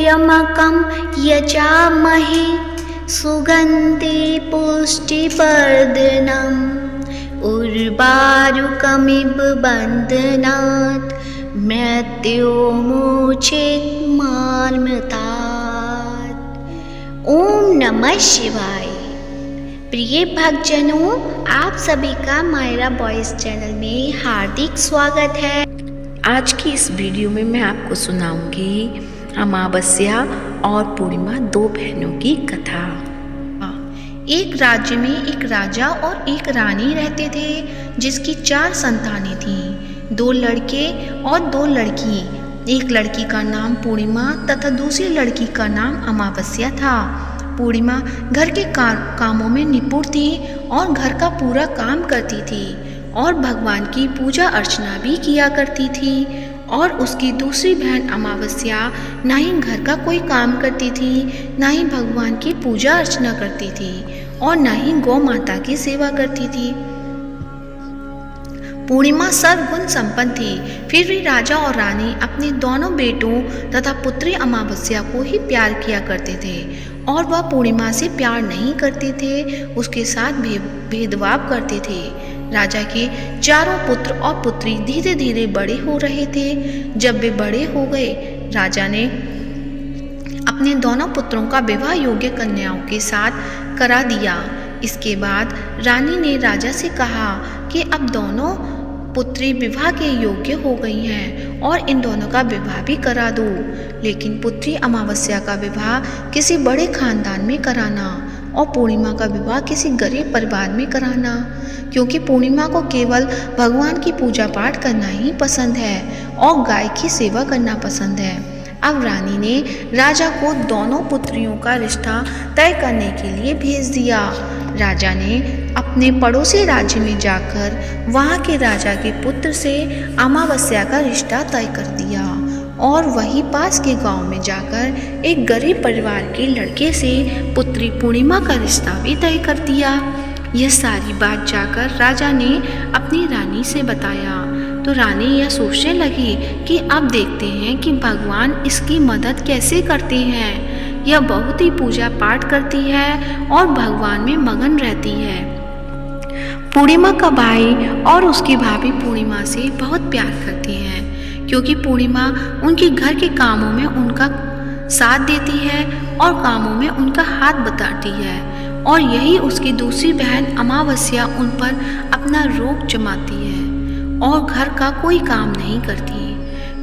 त्र्यम्बकं यजामहे सुगन्धि पुष्टिवर्धनम् उर्वारुकमिव बन्धनात् मृत्युर्मुक्षेन्मामृतात्। ओम नमः शिवाय। प्रिय भक्तजनों, आप सभी का मायरा वॉइस चैनल में हार्दिक स्वागत है। आज की इस वीडियो में मैं आपको सुनाऊंगी अमावस्या और पूर्णिमा, दो बहनों की कथा। एक राज्य में एक राजा और एक रानी रहते थे, जिसकी 4 संतानें थीं, 2 लड़के और 2 लड़की। एक लड़की का नाम पूर्णिमा तथा दूसरी लड़की का नाम अमावस्या था। पूर्णिमा घर के कामों में निपुण थी और घर का पूरा काम करती थी और भगवान की पूजा अर्चना भी किया करती थी। और उसकी दूसरी बहन अमावस्या ना ही घर का कोई काम करती थी, ना ही भगवान की पूजा अर्चना करती थी और ना ही गौ माता की सेवा करती थी। पूर्णिमा सर्वगुण संपन्न थी, फिर भी राजा और रानी अपने दोनों बेटों तथा पुत्री अमावस्या को ही प्यार किया करते थे और वह पूर्णिमा से प्यार नहीं करते थे, उसके साथ भेदभाव करते थे। राजा के चारों पुत्र और पुत्री धीरे धीरे बड़े हो रहे थे। जब वे बड़े हो गए, राजा ने अपने दोनों पुत्रों का विवाह योग्य कन्याओं के साथ करा दिया। इसके बाद रानी ने राजा से कहा कि अब दोनों पुत्री विवाह के योग्य हो गई हैं और इन दोनों का विवाह भी करा दो, लेकिन पुत्री अमावस्या का विवाह किसी बड़े खानदान में कराना और पूर्णिमा का विवाह किसी गरीब परिवार में कराना, क्योंकि पूर्णिमा को केवल भगवान की पूजा पाठ करना ही पसंद है और गाय की सेवा करना पसंद है। अब रानी ने राजा को दोनों पुत्रियों का रिश्ता तय करने के लिए भेज दिया। राजा ने अपने पड़ोसी राज्य में जाकर वहाँ के राजा के पुत्र से अमावस्या का रिश्ता तय कर दिया और वहीं पास के गांव में जाकर एक गरीब परिवार के लड़के से पुत्री पूर्णिमा का रिश्ता भी तय कर दिया। यह सारी बात जाकर राजा ने अपनी रानी से बताया तो रानी यह सोचने लगी कि अब देखते हैं कि भगवान इसकी मदद कैसे करते हैं। यह बहुत ही पूजा पाठ करती है और भगवान में मगन रहती है। पूर्णिमा का भाई और उसकी भाभी पूर्णिमा से बहुत प्यार करती हैं, क्योंकि पूर्णिमा उनके घर के कामों में उनका साथ देती है और कामों में उनका हाथ बटाती है, और यही उसकी दूसरी बहन अमावस्या उन पर अपना रोब जमाती है और घर का कोई काम नहीं करती।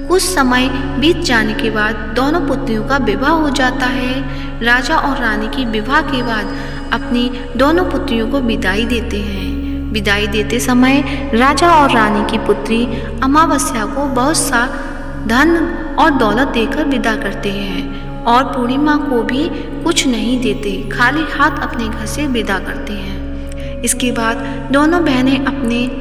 कुछ समय बीत जाने के बाद दोनों पुत्रियों का विवाह हो जाता है। राजा और रानी की विवाह के बाद अपनी दोनों पुत्रियों को विदाई देते हैं। विदाई देते समय राजा और रानी की पुत्री अमावस्या को बहुत सा धन और दौलत देकर विदा करते हैं और पूर्णिमा को भी कुछ नहीं देते, खाली हाथ अपने घर से विदा करते हैं। इसके बाद दोनों बहनें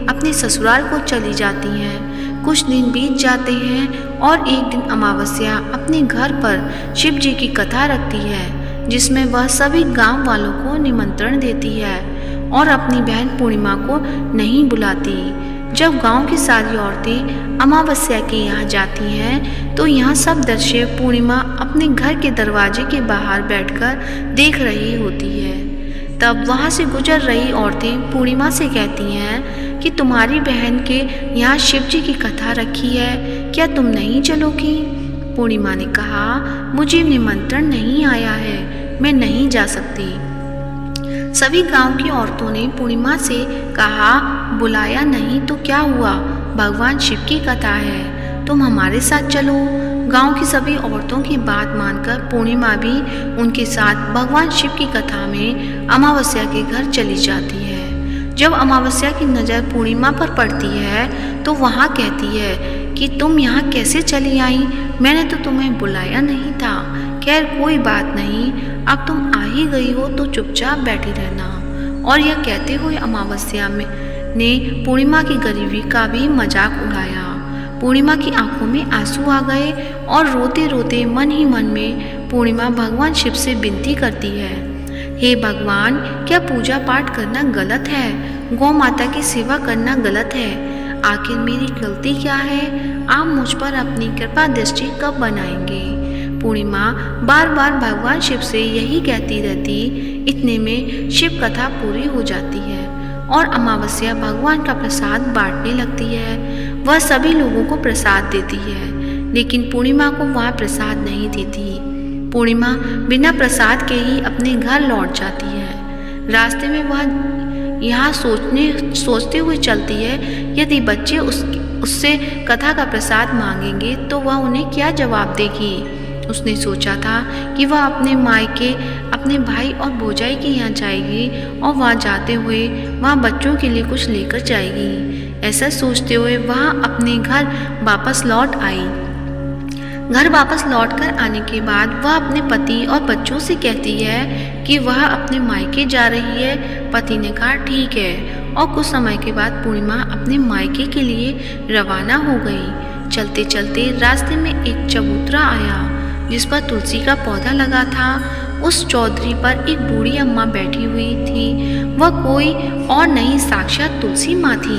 अपने ससुराल को चली जाती हैं। कुछ दिन बीत जाते हैं और एक दिन अमावस्या अपने घर पर शिव जी की कथा रखती है, जिसमें वह सभी गांव वालों को निमंत्रण देती है और अपनी बहन पूर्णिमा को नहीं बुलाती। जब गांव की सारी औरतें अमावस्या के यहाँ जाती हैं तो यहाँ सब दृश्य पूर्णिमा अपने घर के दरवाजे के बाहर बैठकर देख रही होती है। तब वहाँ से गुजर रही औरतें पूर्णिमा से कहती हैं कि तुम्हारी बहन के यहाँ शिव जी की कथा रखी है, क्या तुम नहीं चलोगी? पूर्णिमा ने कहा, मुझे निमंत्रण नहीं आया है, मैं नहीं जा सकती। सभी गांव की औरतों ने पूर्णिमा से कहा, बुलाया नहीं तो क्या हुआ, भगवान शिव की कथा है, तुम हमारे साथ चलो। गांव की सभी औरतों की बात मानकर पूर्णिमा भी उनके साथ भगवान शिव की कथा में अमावस्या के घर चली जाती है। जब अमावस्या की नज़र पूर्णिमा पर पड़ती है तो वहाँ कहती है कि तुम यहाँ कैसे चली आई, मैंने तो तुम्हें बुलाया नहीं था। खैर कोई बात नहीं, अब तुम आ ही गई हो तो चुपचाप बैठी रहना। और यह कहते हुए अमावस्या ने पूर्णिमा की गरीबी का भी मजाक उड़ाया। पूर्णिमा की आंखों में आंसू आ गए और रोते रोते मन ही मन में पूर्णिमा भगवान शिव से विनती करती है, हे भगवान, क्या पूजा पाठ करना गलत है? गौ माता की सेवा करना गलत है? आखिर मेरी गलती क्या है? आप मुझ पर अपनी कृपा दृष्टि कब बनाएंगे? पूर्णिमा बार बार भगवान शिव से यही कहती रहती। इतने में शिव कथा पूरी हो जाती है और अमावस्या भगवान का प्रसाद बांटने लगती है। वह सभी लोगों को प्रसाद देती है, लेकिन पूर्णिमा को वह प्रसाद नहीं देती। पूर्णिमा बिना प्रसाद के ही अपने घर लौट जाती है। रास्ते में वह यहाँ सोचते हुए चलती है, यदि बच्चे उससे कथा का प्रसाद मांगेंगे तो वह उन्हें क्या जवाब देगी। उसने सोचा था कि वह अपने मायके, अपने भाई और भौजाई के यहाँ जाएगी और वहाँ जाते हुए वहाँ बच्चों के लिए कुछ लेकर जाएगी। ऐसा सोचते हुए वह अपने घर वापस लौट आई। घर वापस लौटकर आने के बाद वह अपने पति और बच्चों से कहती है कि वह अपने मायके जा रही है। पति ने कहा ठीक है, और कुछ समय के बाद पूर्णिमा अपने मायके के लिए रवाना हो गई। चलते चलते रास्ते में एक चबूतरा आया जिस पर तुलसी का पौधा लगा था। उस चौधरी पर एक बूढ़ी अम्मा बैठी हुई थी। वह कोई और नहीं, साक्षात तुलसी माँ थी।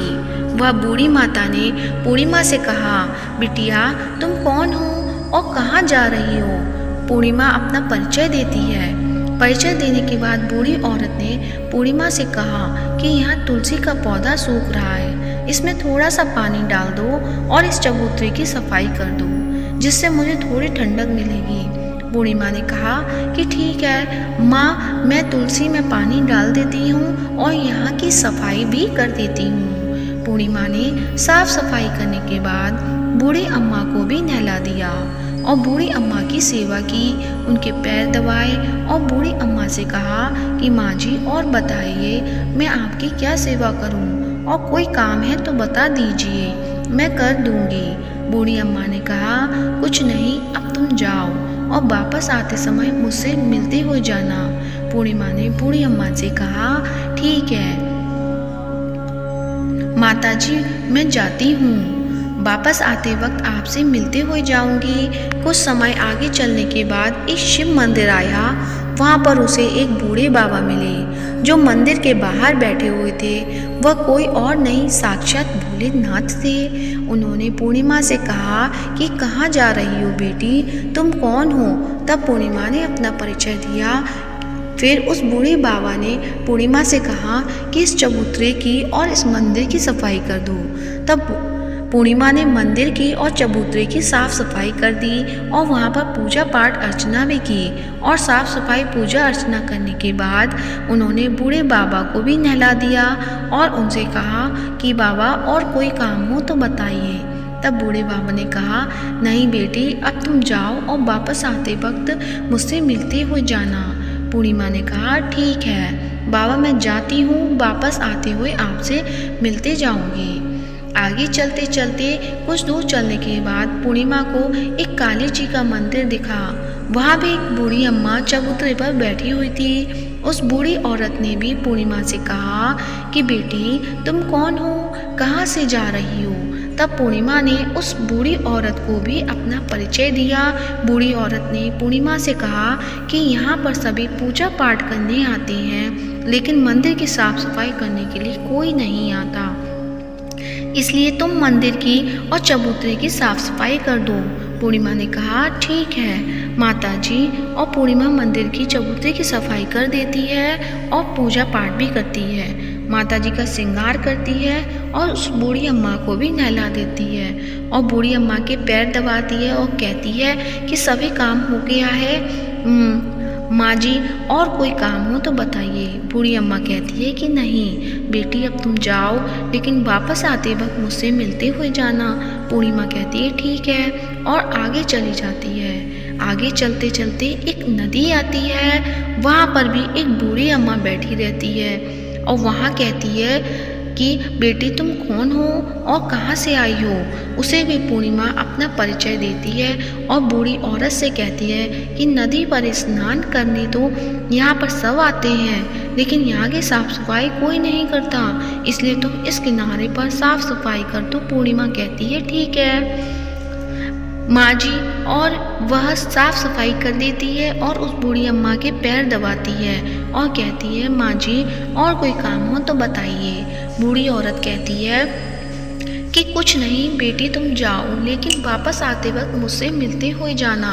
वह बूढ़ी माता ने पूर्णिमा से कहा, बिटिया तुम कौन हो और कहाँ जा रही हो। पूर्णिमा अपना परिचय देती है। परिचय देने के बाद बूढ़ी औरत ने पूर्णिमा से कहा कि यहाँ तुलसी का पौधा सूख रहा है, इसमें थोड़ा सा पानी डाल दो और इस चबूतरे की सफाई कर दो, जिससे मुझे थोड़ी ठंडक मिलेगी। पूर्णिमा ने कहा कि ठीक है माँ, मैं तुलसी में पानी डाल देती हूँ और यहाँ की सफाई भी कर देती हूँ। पूर्णिमा ने साफ सफाई करने के बाद बूढ़ी अम्मा को भी नहला दिया और बूढ़ी अम्मा की सेवा की, उनके पैर दबाए और बूढ़ी अम्मा से कहा कि माँ जी और बताइए मैं आपकी क्या सेवा करूँ, और कोई काम है तो बता दीजिए, मैं कर दूँगी। बूढ़ी अम्मा ने कहा कुछ नहीं, अब तुम जाओ और वापस आते समय मुझसे मिलते हुए जाना। पूर्णिमा ने बूढ़ी अम्मा से कहा ठीक है माताजी, मैं जाती हूँ, वापस आते वक्त आपसे मिलते हुए जाऊंगी। कुछ समय आगे चलने के बाद एक शिव मंदिर आया। वहाँ पर उसे एक बूढ़े बाबा मिले जो मंदिर के बाहर बैठे हुए थे। वह कोई और नहीं, साक्षात भोलेनाथ थे। उन्होंने पूर्णिमा से कहा कि कहाँ जा रही हो बेटी, तुम कौन हो। तब पूर्णिमा ने अपना परिचय दिया। फिर उस बूढ़े बाबा ने पूर्णिमा से कहा कि इस चबूतरे की और इस मंदिर की सफाई कर दो। तब पूर्णिमा ने मंदिर की और चबूतरे की साफ सफाई कर दी और वहाँ पर पूजा पाठ अर्चना भी की। और साफ सफाई पूजा अर्चना करने के बाद उन्होंने बूढ़े बाबा को भी नहला दिया और उनसे कहा कि बाबा और कोई काम हो तो बताइए। तब बूढ़े बाबा ने कहा नहीं बेटी, अब तुम जाओ और वापस आते वक्त मुझसे मिलते हुए जाना। पूर्णिमा ने कहा ठीक है बाबा, मैं जाती हूँ, वापस आते हुए आपसे मिलते जाऊँगी। आगे चलते चलते कुछ दूर चलने के बाद पूर्णिमा को एक काली जी का मंदिर दिखा। वहाँ भी एक बूढ़ी अम्मा चबूतरे पर बैठी हुई थी। उस बूढ़ी औरत ने भी पूर्णिमा से कहा कि बेटी तुम कौन हो, कहाँ से जा रही हो। तब पूर्णिमा ने उस बूढ़ी औरत को भी अपना परिचय दिया। बूढ़ी औरत ने पूर्णिमा से कहा कि यहाँ पर सभी पूजा पाठ करने आते हैं, लेकिन मंदिर की साफ सफाई करने के लिए कोई नहीं आता, इसलिए तुम मंदिर की और चबूतरे की साफ सफाई कर दो। पूर्णिमा ने कहा ठीक है माताजी, और पूर्णिमा मंदिर की चबूतरे की सफाई कर देती है और पूजा पाठ भी करती है, माताजी का श्रृंगार करती है और उस बूढ़ी अम्मा को भी नहला देती है और बूढ़ी अम्मा के पैर दबाती है और कहती है कि सभी काम हो गया है माँ जी, और कोई काम हो तो बताइए। बूढ़ी अम्मा कहती है कि नहीं बेटी, अब तुम जाओ, लेकिन वापस आते वक्त मुझसे मिलते हुए जाना। पूर्णिमा कहती है ठीक है और आगे चली जाती है। आगे चलते चलते एक नदी आती है। वहाँ पर भी एक बूढ़ी अम्मा बैठी रहती है और वहाँ कहती है कि बेटी तुम कौन हो और कहाँ से आई हो। उसे भी पूर्णिमा अपना परिचय देती है और बूढ़ी औरत से कहती है कि नदी पर स्नान करने तो यहाँ पर सब आते हैं, लेकिन यहाँ की साफ सफाई कोई नहीं करता, इसलिए तुम इस किनारे पर साफ सफाई कर दो। पूर्णिमा कहती है ठीक है माँ जी, और वह साफ सफाई कर देती है और उस बूढ़ी अम्मा के पैर दबाती है और कहती है माँ जी और कोई काम हो तो बताइए। बूढ़ी औरत कहती है कि कुछ नहीं बेटी, तुम जाओ, लेकिन वापस आते वक्त मुझसे मिलते हुए जाना।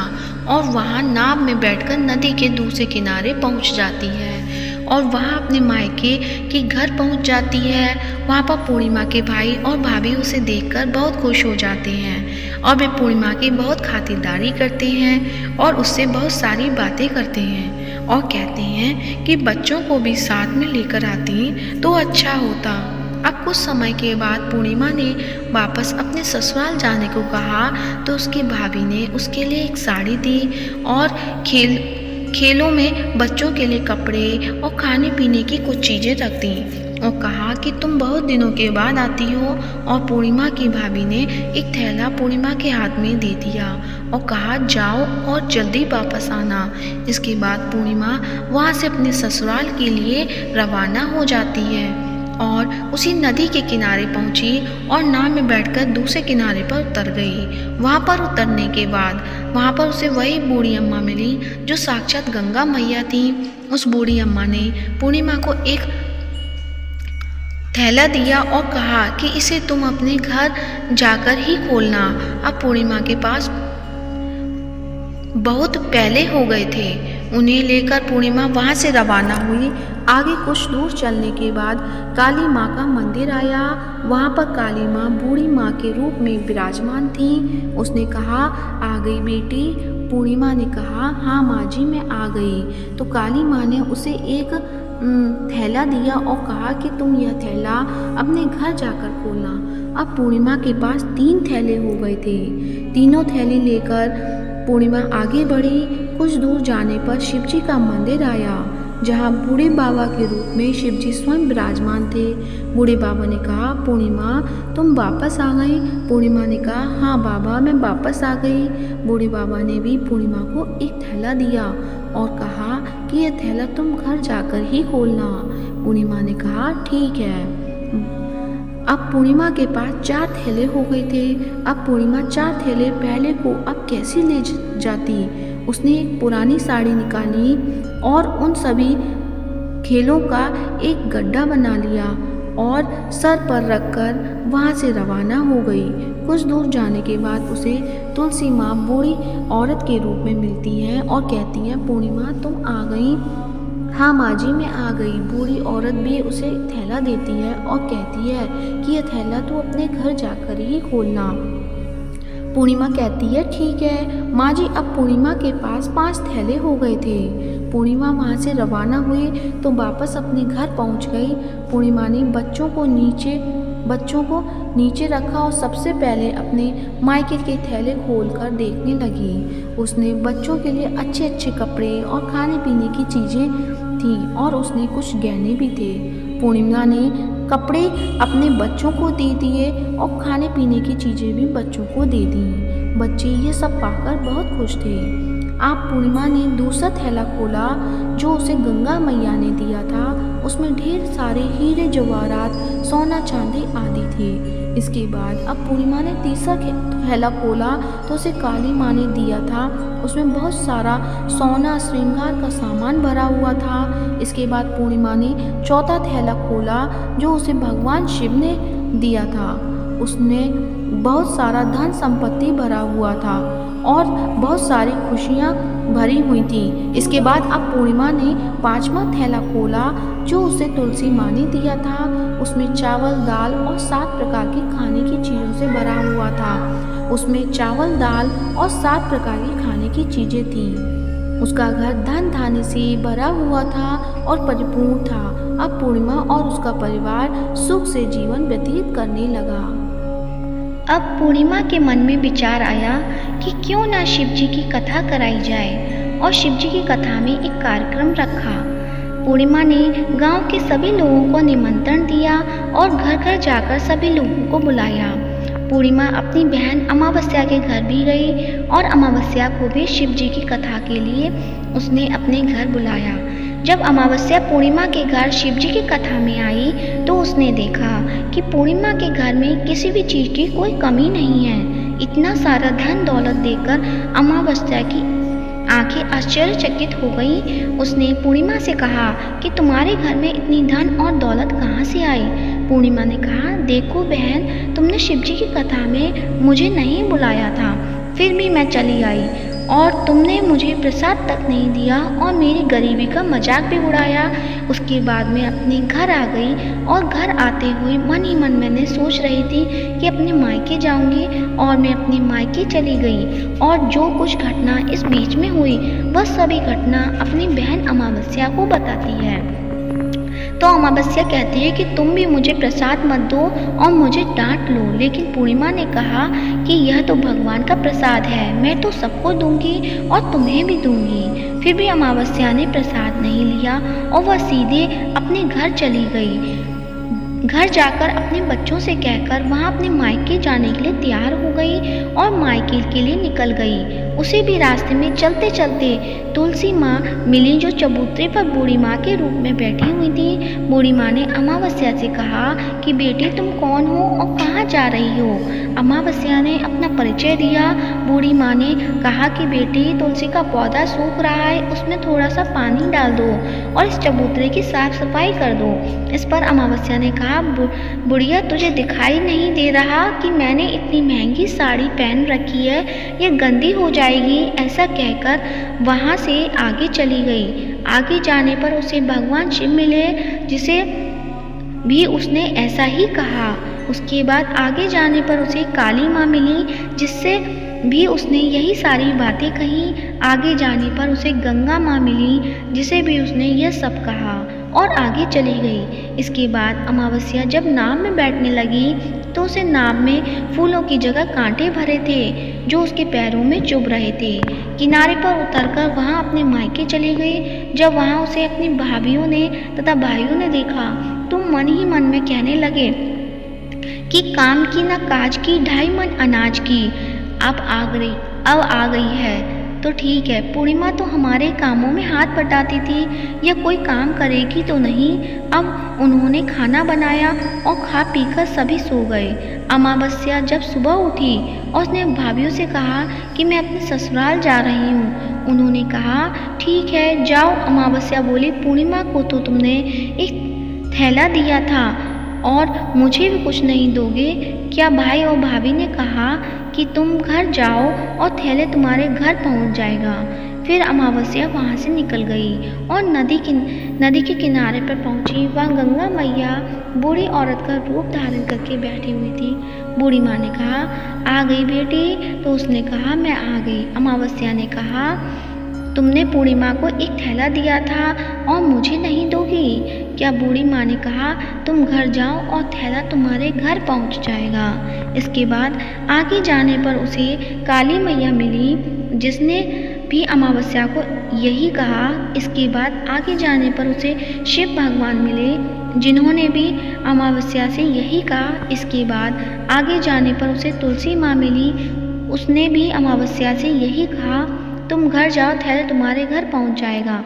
और वहाँ नाव में बैठकर नदी के दूसरे किनारे पहुँच जाती है और वहाँ अपने मायके के घर पहुँच जाती है। वहाँ पर पूर्णिमा के भाई और भाभी उसे देखकर बहुत खुश हो जाते हैं और वे पूर्णिमा की बहुत खातिरदारी करते हैं और उससे बहुत सारी बातें करते हैं और कहते हैं कि बच्चों को भी साथ में लेकर आती तो अच्छा होता। अब कुछ समय के बाद पूर्णिमा ने वापस अपने ससुराल जाने को कहा तो उसकी भाभी ने उसके लिए एक साड़ी दी और खेलों में बच्चों के लिए कपड़े और खाने पीने की कुछ चीज़ें रख दी और कहा कि तुम बहुत दिनों के बाद आती हो। और पूर्णिमा की भाभी ने एक थैला पूर्णिमा के हाथ में दे दिया और कहा जाओ और जल्दी वापस आना। इसके बाद पूर्णिमा वहाँ से अपने ससुराल के लिए रवाना हो जाती है और उसी नदी के किनारे पहुंची और नाव में बैठकर दूसरे किनारे पर उतर गई। वहाँ पर उतरने के बाद वहाँ पर उसे वही बूढ़ी अम्मा मिली जो साक्षात गंगा मैया थी। उस बूढ़ी अम्मा ने पूर्णिमा को एक थैला दिया और कहा कि इसे तुम अपने घर जाकर ही खोलना। अब पूर्णिमा के पास बहुत पहले हो गए थे। उन्हें लेकर पूर्णिमा वहाँ से रवाना हुई। आगे कुछ दूर चलने के बाद काली माँ का मंदिर आया। वहाँ पर काली माँ बूढ़ी माँ के रूप में विराजमान थी। उसने कहा आ गई बेटी। पूर्णिमा ने कहा हाँ माँ जी मैं आ गई। तो काली माँ ने उसे एक थैला दिया और कहा कि तुम यह थैला अपने घर जाकर खोलना। अब पूर्णिमा के पास 3 थैले हो गए थे। तीनों थैले लेकर पूर्णिमा आगे बढ़ी। कुछ दूर जाने पर शिवजी का मंदिर आया जहाँ बूढ़े बाबा के रूप में शिवजी स्वयं विराजमान थे। बूढ़े बाबा ने कहा पूर्णिमा तुम वापस आ गई। पूर्णिमा ने कहा हाँ बाबा मैं वापस आ गई। बूढ़े बाबा ने भी पूर्णिमा को एक थैला दिया और कहा कि यह थैला तुम घर जाकर ही खोलना। पूर्णिमा ने कहा ठीक है। अब पूर्णिमा के पास 4 थैले हो गए थे। अब पूर्णिमा 4 थैले पहले को अब कैसे ले जाती। उसने एक पुरानी साड़ी निकाली और उन सभी खेलों का एक गड्ढा बना लिया और सर पर रखकर वहाँ से रवाना हो गई। कुछ दूर जाने के बाद उसे तुलसी माँ बूढ़ी औरत के रूप में मिलती है और कहती है पूर्णिमा तुम आ गई। हाँ माँ जी मैं आ गई। बूढ़ी औरत भी उसे थैला देती है और कहती है कि यह थैला तू अपने घर जाकर ही खोलना। पूर्णिमा कहती है ठीक है। माँ जी अब पूर्णिमा के पास 5 थैले हो गए थे। पूर्णिमा वहाँ से रवाना हुई तो वापस अपने घर पहुँच गई। पूर्णिमा ने बच्चों को नीचे रखा और सबसे पहले अपने मायके के थैले खोलकर देखने लगी। उसने बच्चों के लिए अच्छे अच्छे कपड़े और खाने पीने की चीज़ें थी और उसने कुछ गहने भी थे। पूर्णिमा ने कपड़े अपने बच्चों को दे दिए और खाने पीने की चीज़ें भी बच्चों को दे दी। बच्चे ये सब पाकर बहुत खुश थे। आप पूर्णिमा ने दूसरा थैला खोला जो उसे गंगा मैया ने दिया था। उसमें ढेर सारे हीरे जवाहरात सोना चांदी आदि थे। इसके बाद अब पूर्णिमा ने तीसरा थैला खोला तो उसे काली माँ ने दिया था। उसमें बहुत सारा सोना श्रृंगार का सामान भरा हुआ था। इसके बाद पूर्णिमा ने चौथा थैला खोला जो उसे भगवान शिव ने दिया था। उसने बहुत सारा धन संपत्ति भरा हुआ था और बहुत सारी खुशियाँ भरी हुई थी। इसके बाद अब पूर्णिमा ने 5वां थैला खोला जो उसे तुलसी माँ ने दिया था। उसमें चावल दाल और 7 प्रकार के खाने की चीज़ों से भरा हुआ था। उसमें चावल दाल और 7 प्रकार की खाने की चीज़ें थीं। उसका घर धन धान्य से भरा हुआ था और परिपूर्ण था। अब पूर्णिमा और उसका परिवार सुख से जीवन व्यतीत करने लगा। अब पूर्णिमा के मन में विचार आया कि क्यों ना शिवजी की कथा कराई जाए और शिवजी की कथा में एक कार्यक्रम रखा। पूर्णिमा ने गांव के सभी लोगों को निमंत्रण दिया और घर घर जाकर सभी लोगों को बुलाया। पूर्णिमा अपनी बहन अमावस्या के घर भी गई और अमावस्या को भी शिवजी की कथा के लिए उसने अपने घर बुलाया। जब अमावस्या पूर्णिमा के घर शिवजी की कथा में आई तो उसने देखा कि पूर्णिमा के घर में किसी भी चीज़ की कोई कमी नहीं है। इतना सारा धन दौलत देखकर अमावस्या की आंखें आश्चर्यचकित हो गई। उसने पूर्णिमा से कहा कि तुम्हारे घर में इतनी धन और दौलत कहाँ से आई। पूर्णिमा ने कहा, देखो बहन, तुमने शिव जी की कथा में मुझे नहीं बुलाया था, फिर भी मैं चली आई और तुमने मुझे प्रसाद तक नहीं दिया और मेरी गरीबी का मजाक भी उड़ाया। उसके बाद मैं अपने घर आ गई और घर आते हुए मन ही मन मैंने सोच रही थी कि अपने मायके जाऊंगी और मैं अपने मायके चली गई और जो कुछ घटना इस बीच में हुई वह सभी घटना अपनी बहन अमावस्या को बताती है। तो अमावस्या कहती है कि तुम भी मुझे प्रसाद मत दो और मुझे डांट लो, लेकिन पूर्णिमा ने कहा कि यह तो भगवान का प्रसाद है, मैं तो सबको दूंगी और तुम्हें भी दूंगी। फिर भी अमावस्या ने प्रसाद नहीं लिया और वह सीधे अपने घर चली गई। घर जाकर अपने बच्चों से कहकर वहाँ अपने मायके जाने के लिए तैयार हो गई और मायके के लिए निकल गई। उसे भी रास्ते में चलते चलते तुलसी माँ मिली, जो चबूतरे पर बूढ़ी माँ के रूप में बैठी हुई थी। बूढ़ी माँ ने अमावस्या से कहा कि बेटी, तुम कौन हो और कहाँ जा रही हो? अमावस्या ने अपना परिचय दिया। बूढ़ी माँ ने कहा कि बेटी, तुलसी का पौधा सूख रहा है, उसमें थोड़ा सा पानी डाल दो और इस चबूतरे की साफ सफाई कर दो। इस पर अमावस्या ने कहा, बुढ़िया, तुझे दिखाई नहीं दे रहा कि मैंने इतनी महंगी साड़ी पहन रखी है, ये गंदी हो जाएगी। ऐसा कहकर वहाँ से आगे चली गई। आगे जाने पर उसे भगवान शिव मिले, जिसे भी उसने ऐसा ही कहा। उसके बाद आगे जाने पर उसे काली माँ मिली, जिससे भी उसने यही सारी बातें कही। आगे जाने पर उसे गंगा माँ मिली, जिसे भी उसने यह सब कहा और आगे चली गई। इसके बाद अमावस्या जब नाव में बैठने लगी तो उसे नाव में फूलों की जगह कांटे भरे थे, जो उसके पैरों में चुभ रहे थे। किनारे पर उतरकर वहाँ अपने मायके चली गई। जब वहाँ उसे अपनी भाभियों ने तथा भाइयों ने देखा तो मन ही मन में कहने लगे कि काम की न काज की, 2.5 मन अनाज की अब आ गई है तो ठीक है। पूर्णिमा तो हमारे कामों में हाथ बटाती थी, यह कोई काम करेगी तो नहीं। अब उन्होंने खाना बनाया और खा पीकर सभी सो गए। अमावस्या जब सुबह उठी और उसने भाभियों से कहा कि मैं अपने ससुराल जा रही हूँ। उन्होंने कहा, ठीक है जाओ। अमावस्या बोली, पूर्णिमा को तो तुमने एक थैला दिया था और मुझे भी कुछ नहीं दोगे क्या? भाई और भाभी ने कहा कि तुम घर जाओ और थैले तुम्हारे घर पहुंच जाएगा। फिर अमावस्या वहां से निकल गई और नदी के किनारे पर पहुंची। वहाँ गंगा मैया बूढ़ी औरत का रूप धारण करके बैठी हुई थी। बूढ़ी माँ ने कहा, आ गई बेटी? तो उसने कहा, मैं आ गई। अमावस्या ने कहा, तुमने पूर्णिमा को एक थैला दिया था और मुझे नहीं दोगी क्या? बूढ़ी माँ ने कहा, तुम घर जाओ और थैला तुम्हारे घर पहुंच जाएगा। इसके बाद आगे जाने पर उसे काली मैया मिली, जिसने भी अमावस्या को यही कहा। इसके बाद आगे जाने पर उसे शिव भगवान मिले, जिन्होंने भी अमावस्या से यही कहा। इसके बाद आगे जाने पर उसे तुलसी माँ मिली, उसने भी अमावस्या से यही कहा, तुम घर जाओ, थैला तुम्हारे घर पहुंच जाएगा।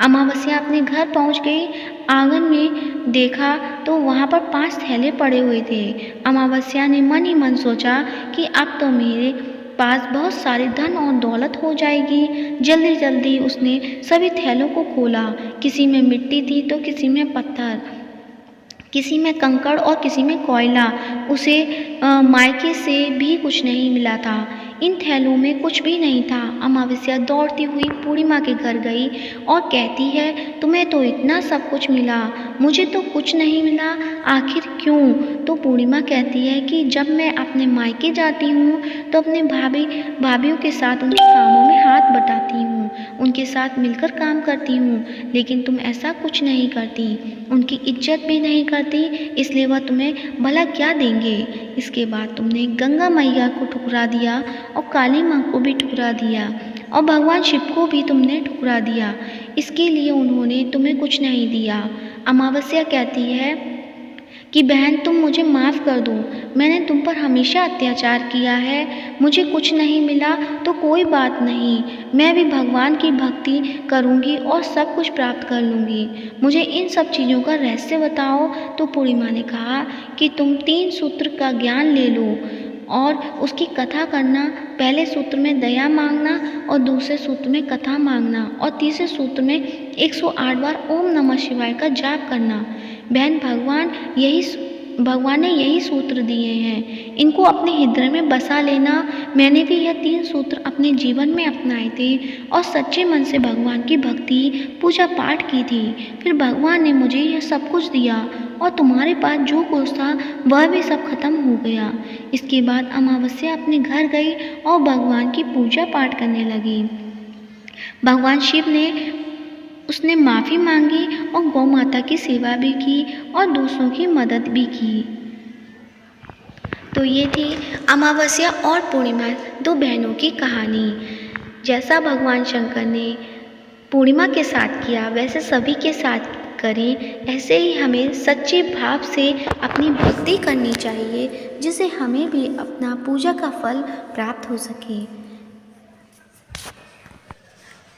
अमावस्या अपने घर पहुंच गई। आंगन में देखा तो वहां पर 5 थैले पड़े हुए थे। अमावस्या ने मन ही मन सोचा कि अब तो मेरे पास बहुत सारे धन और दौलत हो जाएगी। जल्दी जल्दी उसने सभी थैलों को खोला। किसी में मिट्टी थी तो किसी में पत्थर, किसी में कंकड़ और किसी में कोयला। उसे मायके से भी कुछ नहीं मिला था। इन थैलों में कुछ भी नहीं था। अमावस्या दौड़ती हुई पूर्णिमा के घर गई और कहती है, तुम्हें तो इतना सब कुछ मिला, मुझे तो कुछ नहीं मिला, आखिर क्यों? तो पूर्णिमा कहती है कि जब मैं अपने मायके जाती हूँ तो अपने भाभियों के साथ उनके कामों में हाथ बटाती हूँ, उनके साथ मिलकर काम करती हूँ, लेकिन तुम ऐसा कुछ नहीं करती, उनकी इज्जत भी नहीं करती, इसलिए वह तुम्हें भला क्या देंगे। इसके बाद तुमने गंगा मैया को ठुकरा दिया और काली माँ को भी ठुकरा दिया और भगवान शिव को भी तुमने ठुकरा दिया। इसके लिए उन्होंने तुम्हें कुछ नहीं दिया। अमावस्या कहती है कि बहन, तुम मुझे माफ़ कर दो, मैंने तुम पर हमेशा अत्याचार किया है, मुझे कुछ नहीं मिला तो कोई बात नहीं, मैं भी भगवान की भक्ति करूँगी और सब कुछ प्राप्त कर लूँगी, मुझे इन सब चीज़ों का रहस्य बताओ। तो पूर्णिमा ने कहा कि तुम 3 सूत्र का ज्ञान ले लो और उसकी कथा करना। पहले सूत्र में दया मांगना और दूसरे सूत्र में कथा मांगना और तीसरे सूत्र में 108 बार ओम नमः शिवाय का जाप करना। बहन, भगवान यही भगवान ने यही सूत्र दिए हैं, इनको अपने हृदय में बसा लेना। मैंने भी यह 3 सूत्र अपने जीवन में अपनाए थे और सच्चे मन से भगवान की भक्ति पूजा पाठ की थी। फिर भगवान ने मुझे यह सब कुछ दिया और तुम्हारे पास जो कुछ था वह भी सब खत्म हो गया। इसके बाद अमावस्या अपने घर गई और भगवान की पूजा पाठ करने लगी। भगवान शिव ने उसने माफ़ी मांगी और गौ माता की सेवा भी की और दूसरों की मदद भी की। तो ये थी अमावस्या और पूर्णिमा, 2 बहनों की कहानी। जैसा भगवान शंकर ने पूर्णिमा के साथ किया वैसे सभी के साथ करें। ऐसे ही हमें सच्चे भाव से अपनी भक्ति करनी चाहिए, जिससे हमें भी अपना पूजा का फल प्राप्त हो सके।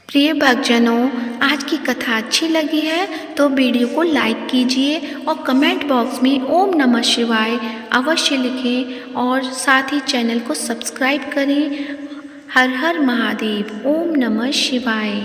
प्रिय भक्तजनों, आज की कथा अच्छी लगी है तो वीडियो को लाइक कीजिए और कमेंट बॉक्स में ओम नमः शिवाय अवश्य लिखें और साथ ही चैनल को सब्सक्राइब करें। हर हर महादेव। ओम नमः शिवाय।